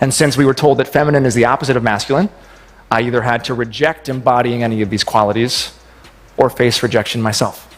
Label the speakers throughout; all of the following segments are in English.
Speaker 1: And since we were told that feminine is the opposite of masculine, I either had to reject embodying any of these qualities or face rejection myself.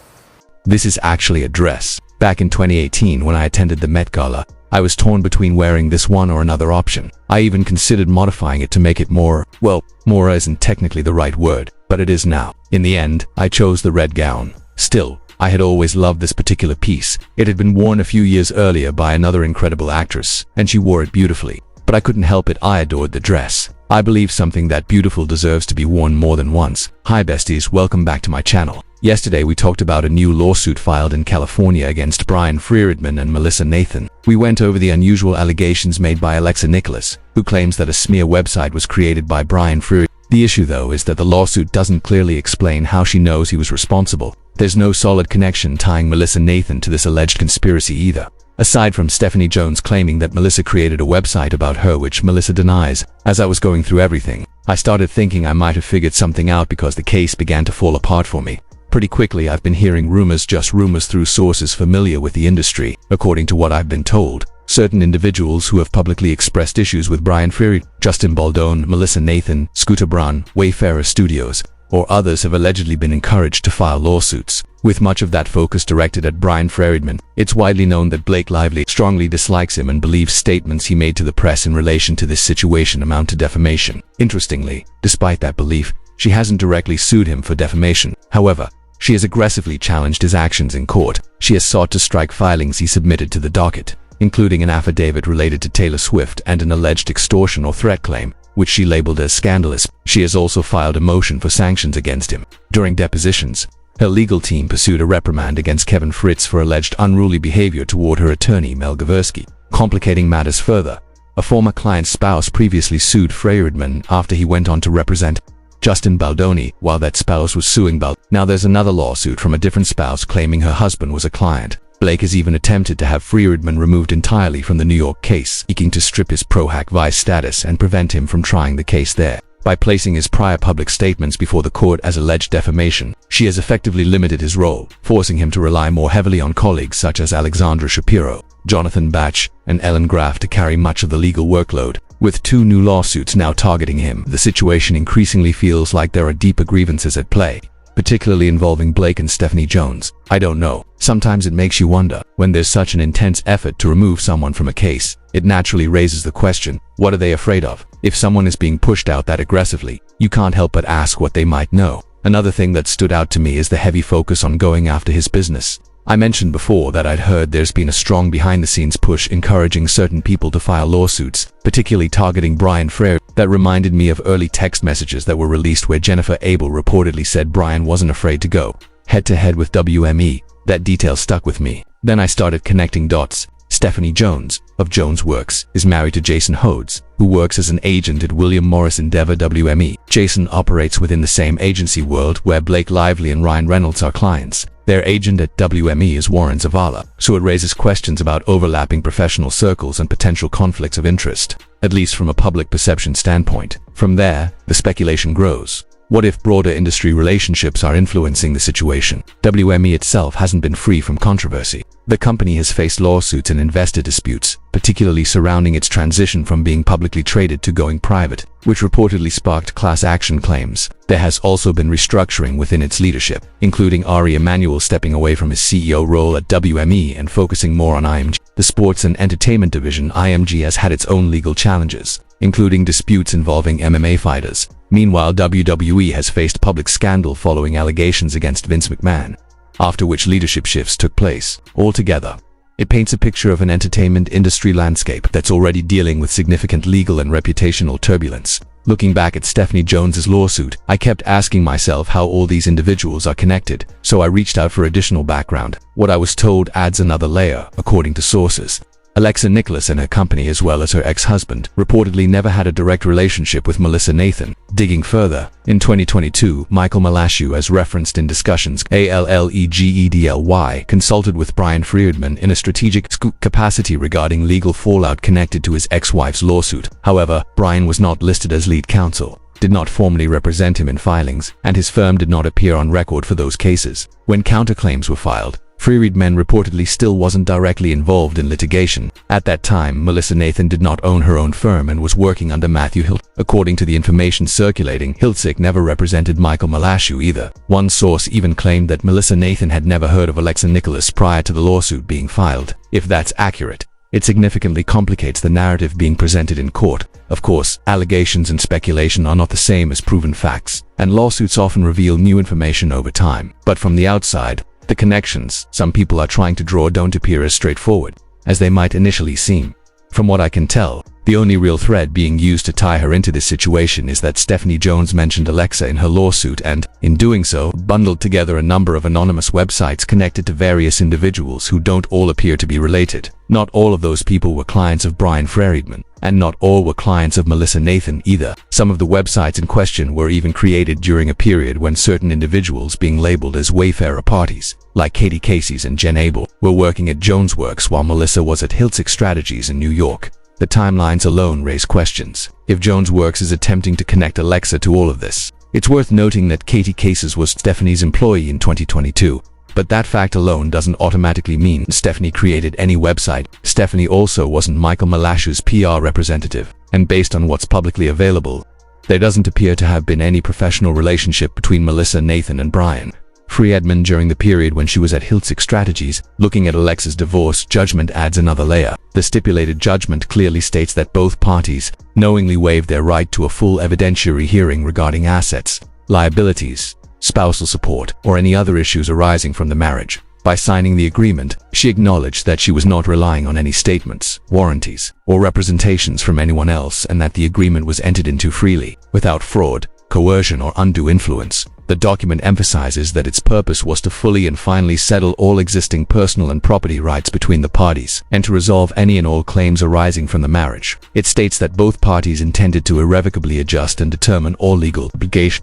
Speaker 2: This is actually a dress. Back in 2018, when I attended the Met Gala, I was torn between wearing this one or another option. I even considered modifying it to make it more isn't technically the right word, but it is now. In the end, I chose the red gown. Still, I had always loved this particular piece. It had been worn a few years earlier by another incredible actress, and she wore it beautifully. But I couldn't help it, I adored the dress. I believe something that beautiful deserves to be worn more than once. Hi besties, welcome back to my channel. Yesterday we talked about a new lawsuit filed in California against Brian Friedman and Melissa Nathan. We went over the unusual allegations made by Alexa Nicholas, who claims that a smear website was created by Brian Friedman. The issue though is that the lawsuit doesn't clearly explain how she knows he was responsible. There's no solid connection tying Melissa Nathan to this alleged conspiracy either. Aside from Stephanie Jones claiming that Melissa created a website about her, which Melissa denies. As I was going through everything, I started thinking I might have figured something out because the case began to fall apart for me. Pretty quickly, I've been hearing rumors through sources familiar with the industry. According to what I've been told, certain individuals who have publicly expressed issues with Brian Friedman, Justin Baldoni, Melissa Nathan, Scooter Braun, Wayfarer Studios, or others have allegedly been encouraged to file lawsuits, with much of that focus directed at Brian Friedman. It's widely known that Blake Lively strongly dislikes him and believes statements he made to the press in relation to this situation amount to defamation. Interestingly, despite that belief, she hasn't directly sued him for defamation. However, she has aggressively challenged his actions in court. She has sought to strike filings he submitted to the docket, including an affidavit related to Taylor Swift and an alleged extortion or threat claim, which she labeled as scandalous. She has also filed a motion for sanctions against him. During depositions, her legal team pursued a reprimand against Kevin Fritz for alleged unruly behavior toward her attorney Mel Gaversky. Complicating matters further, a former client's spouse previously sued Friedman after he went on to represent Justin Baldoni while that spouse was suing Baldoni. Now there's another lawsuit from a different spouse claiming her husband was a client. Blake has even attempted to have Friedman removed entirely from the New York case, seeking to strip his pro-hack vice status and prevent him from trying the case there. By placing his prior public statements before the court as alleged defamation, she has effectively limited his role, forcing him to rely more heavily on colleagues such as Alexandra Shapiro, Jonathan Bach, and Ellen Graff to carry much of the legal workload. With two new lawsuits now targeting him, the situation increasingly feels like there are deeper grievances at play, particularly involving Blake and Stephanie Jones. I don't know. Sometimes it makes you wonder, when there's such an intense effort to remove someone from a case, it naturally raises the question, what are they afraid of? If someone is being pushed out that aggressively, you can't help but ask what they might know. Another thing that stood out to me is the heavy focus on going after his business. I mentioned before that I'd heard there's been a strong behind-the-scenes push encouraging certain people to file lawsuits, particularly targeting Brian Friedman. That reminded me of early text messages that were released where Jennifer Abel reportedly said Brian wasn't afraid to go head-to-head with WME. That detail stuck with me. Then I started connecting dots. Stephanie Jones, of Jones Works, is married to Jason Hodes, who works as an agent at William Morris Endeavor WME. Jason operates within the same agency world where Blake Lively and Ryan Reynolds are clients. Their agent at WME is Warren Zavala, so it raises questions about overlapping professional circles and potential conflicts of interest, at least from a public perception standpoint. From there, the speculation grows. What if broader industry relationships are influencing the situation? WME itself hasn't been free from controversy. The company has faced lawsuits and investor disputes, particularly surrounding its transition from being publicly traded to going private, which reportedly sparked class action claims. There has also been restructuring within its leadership, including Ari Emanuel stepping away from his CEO role at WME and focusing more on IMG. The sports and entertainment division IMG has had its own legal challenges, including disputes involving MMA fighters. Meanwhile, WWE has faced public scandal following allegations against Vince McMahon, after which leadership shifts took place. Altogether, it paints a picture of an entertainment industry landscape that's already dealing with significant legal and reputational turbulence. Looking back at Stephanie Jones's lawsuit, I kept asking myself how all these individuals are connected, so I reached out for additional background. What I was told adds another layer, according to sources. Alexa Nicholas and her company, as well as her ex-husband, reportedly never had a direct relationship with Melissa Nathan. Digging further, in 2022, Michael Malashu, as referenced in discussions, ALLEGEDLY, consulted with Brian Friedman in a strategic capacity regarding legal fallout connected to his ex-wife's lawsuit. However, Brian was not listed as lead counsel, did not formally represent him in filings, and his firm did not appear on record for those cases. When counterclaims were filed, Friedman reportedly still wasn't directly involved in litigation. At that time, Melissa Nathan did not own her own firm and was working under Matthew Hilt. According to the information circulating, Hiltzik never represented Michael Malashu either. One source even claimed that Melissa Nathan had never heard of Alexa Nicholas prior to the lawsuit being filed. If that's accurate, it significantly complicates the narrative being presented in court. Of course, allegations and speculation are not the same as proven facts, and lawsuits often reveal new information over time. But from the outside, the connections some people are trying to draw don't appear as straightforward as they might initially seem. From what I can tell, the only real thread being used to tie her into this situation is that Stephanie Jones mentioned Alexa in her lawsuit and, in doing so, bundled together a number of anonymous websites connected to various individuals who don't all appear to be related. Not all of those people were clients of Brian Friedman, and not all were clients of Melissa Nathan either. Some of the websites in question were even created during a period when certain individuals being labeled as Wayfarer parties, like Katie Casey's and Jen Abel, were working at JonesWorks while Melissa was at Hiltzik Strategies in New York. The timelines alone raise questions. If JonesWorks is attempting to connect Alexa to all of this, it's worth noting that Katie Casey's was Stephanie's employee in 2022. But that fact alone doesn't automatically mean Stephanie created any website. Stephanie also wasn't Michael Malashu's PR representative, and based on what's publicly available, there doesn't appear to have been any professional relationship between Melissa Nathan and Brian Friedman during the period when she was at Hiltzik Strategies. Looking at Alexa's divorce judgment adds another layer. The stipulated judgment clearly states that both parties knowingly waived their right to a full evidentiary hearing regarding assets, liabilities, spousal support, or any other issues arising from the marriage. By signing the agreement, she acknowledged that she was not relying on any statements, warranties, or representations from anyone else, and that the agreement was entered into freely, without fraud, coercion, or undue influence. The document emphasizes that its purpose was to fully and finally settle all existing personal and property rights between the parties, and to resolve any and all claims arising from the marriage. It states that both parties intended to irrevocably adjust and determine all legal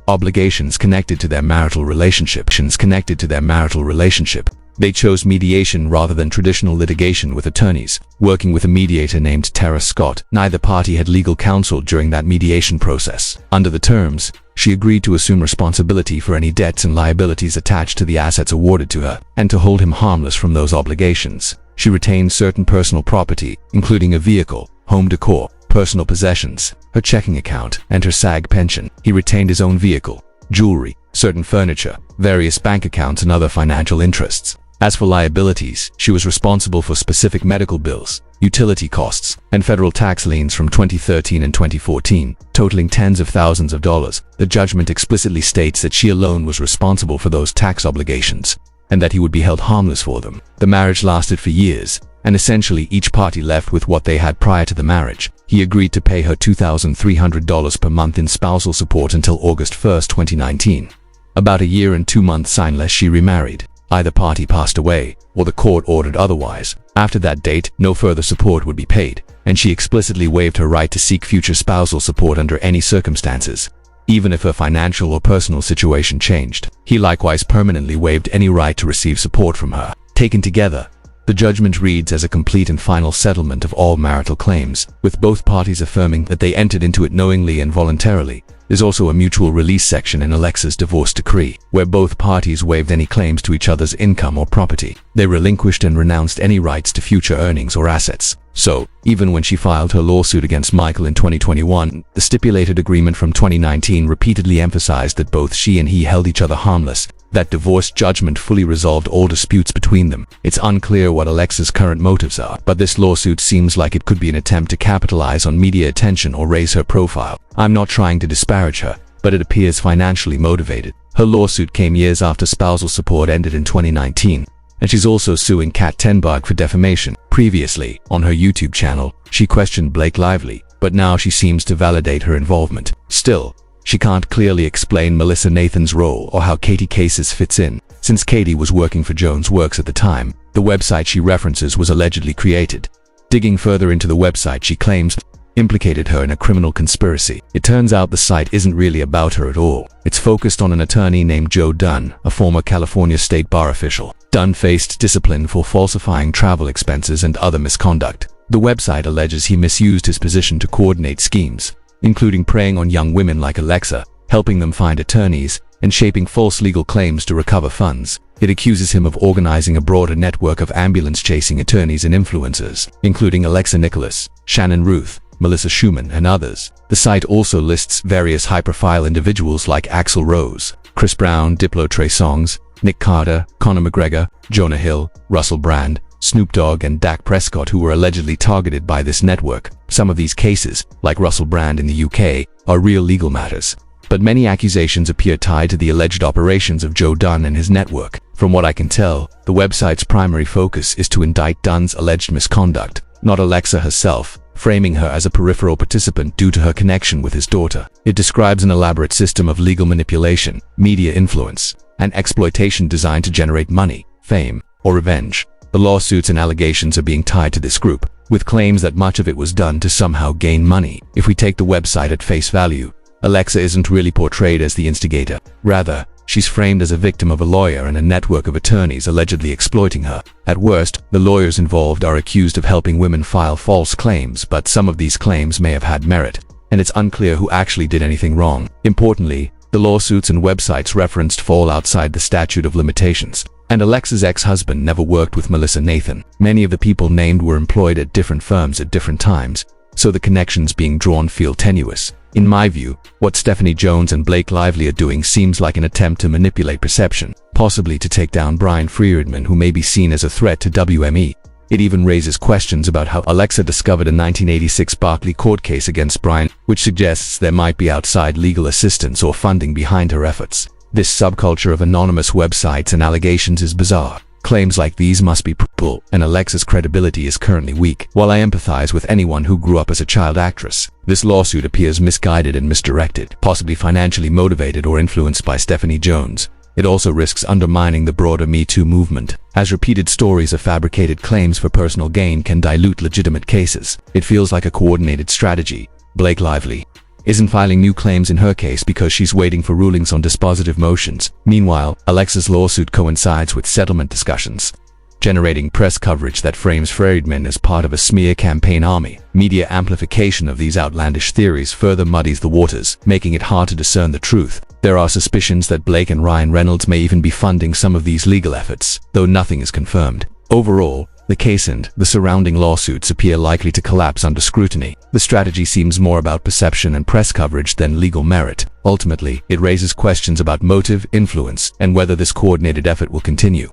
Speaker 2: obligations connected to their marital relationship. They chose mediation rather than traditional litigation with attorneys, working with a mediator named Tara Scott. Neither party had legal counsel during that mediation process. Under the terms, she agreed to assume responsibility for any debts and liabilities attached to the assets awarded to her, and to hold him harmless from those obligations. She retained certain personal property, including a vehicle, home decor, personal possessions, her checking account, and her SAG pension. He retained his own vehicle, jewelry, certain furniture, various bank accounts, and other financial interests. As for liabilities, she was responsible for specific medical bills, utility costs, and federal tax liens from 2013 and 2014, totaling tens of thousands of dollars. The judgment explicitly states that she alone was responsible for those tax obligations, and that he would be held harmless for them. The marriage lasted for years, and essentially each party left with what they had prior to the marriage. He agreed to pay her $2,300 per month in spousal support until August 1, 2019. About a year and 2 months unless she remarried. Either party passed away, or the court ordered otherwise. After that date, no further support would be paid, and she explicitly waived her right to seek future spousal support under any circumstances, even if her financial or personal situation changed. He likewise permanently waived any right to receive support from her. Taken together, the judgment reads as a complete and final settlement of all marital claims, with both parties affirming that they entered into it knowingly and voluntarily. There's also a mutual release section in Alexa's divorce decree, where both parties waived any claims to each other's income or property. They relinquished and renounced any rights to future earnings or assets. So, even when she filed her lawsuit against Michael in 2021, the stipulated agreement from 2019 repeatedly emphasized that both she and he held each other harmless. That divorce judgment fully resolved all disputes between them. It's unclear what Alexa's current motives are, but this lawsuit seems like it could be an attempt to capitalize on media attention or raise her profile. I'm not trying to disparage her, but it appears financially motivated. Her lawsuit came years after spousal support ended in 2019, and she's also suing Kat Tenberg for defamation. Previously, on her YouTube channel, she questioned Blake Lively, but now she seems to validate her involvement. Still, she can't clearly explain Melissa Nathan's role or how Katie Casey's fits in. Since Katie was working for JonesWorks at the time, the website she references was allegedly created. Digging further into the website, she claims implicated her in a criminal conspiracy. It turns out the site isn't really about her at all. It's focused on an attorney named Joe Dunn, a former California State Bar official. Dunn faced discipline for falsifying travel expenses and other misconduct. The website alleges he misused his position to coordinate schemes, including preying on young women like Alexa, helping them find attorneys, and shaping false legal claims to recover funds. It accuses him of organizing a broader network of ambulance-chasing attorneys and influencers, including Alexa Nicholas, Shannon Ruth, Melissa Schumann, and others. The site also lists various high-profile individuals like Axl Rose, Chris Brown, Diplo Trey Songz, Nick Carter, Conor McGregor, Jonah Hill, Russell Brand, Snoop Dogg, and Dak Prescott, who were allegedly targeted by this network. Some of these cases, like Russell Brand in the UK, are real legal matters, but many accusations appear tied to the alleged operations of Joe Dunn and his network. From what I can tell, the website's primary focus is to indict Dunn's alleged misconduct, not Alexa herself, framing her as a peripheral participant due to her connection with his daughter. It describes an elaborate system of legal manipulation, media influence, and exploitation designed to generate money, fame, or revenge. The lawsuits and allegations are being tied to this group, with claims that much of it was done to somehow gain money. If we take the website at face value, Alexa isn't really portrayed as the instigator. Rather, she's framed as a victim of a lawyer and a network of attorneys allegedly exploiting her. At worst, the lawyers involved are accused of helping women file false claims, but some of these claims may have had merit, and it's unclear who actually did anything wrong. Importantly, the lawsuits and websites referenced fall outside the statute of limitations, and Alexa's ex-husband never worked with Melissa Nathan. Many of the people named were employed at different firms at different times, so the connections being drawn feel tenuous. In my view, what Stephanie Jones and Blake Lively are doing seems like an attempt to manipulate perception, possibly to take down Brian Friedman, who may be seen as a threat to WME. It even raises questions about how Alexa discovered a 1986 Barclay court case against Brian, which suggests there might be outside legal assistance or funding behind her efforts. This subculture of anonymous websites and allegations is bizarre. Claims like these must be bull, and Alexa's credibility is currently weak. While I empathize with anyone who grew up as a child actress, this lawsuit appears misguided and misdirected, possibly financially motivated or influenced by Stephanie Jones. It also risks undermining the broader Me Too movement, as repeated stories of fabricated claims for personal gain can dilute legitimate cases. It feels like a coordinated strategy. Blake Lively isn't filing new claims in her case because she's waiting for rulings on dispositive motions. Meanwhile, Alexa's lawsuit coincides with settlement discussions, generating press coverage that frames Friedman as part of a smear campaign army. Media amplification of these outlandish theories further muddies the waters, making it hard to discern the truth. There are suspicions that Blake and Ryan Reynolds may even be funding some of these legal efforts, though nothing is confirmed. Overall, the case and the surrounding lawsuits appear likely to collapse under scrutiny. The strategy seems more about perception and press coverage than legal merit. Ultimately, it raises questions about motive, influence, and whether this coordinated effort will continue.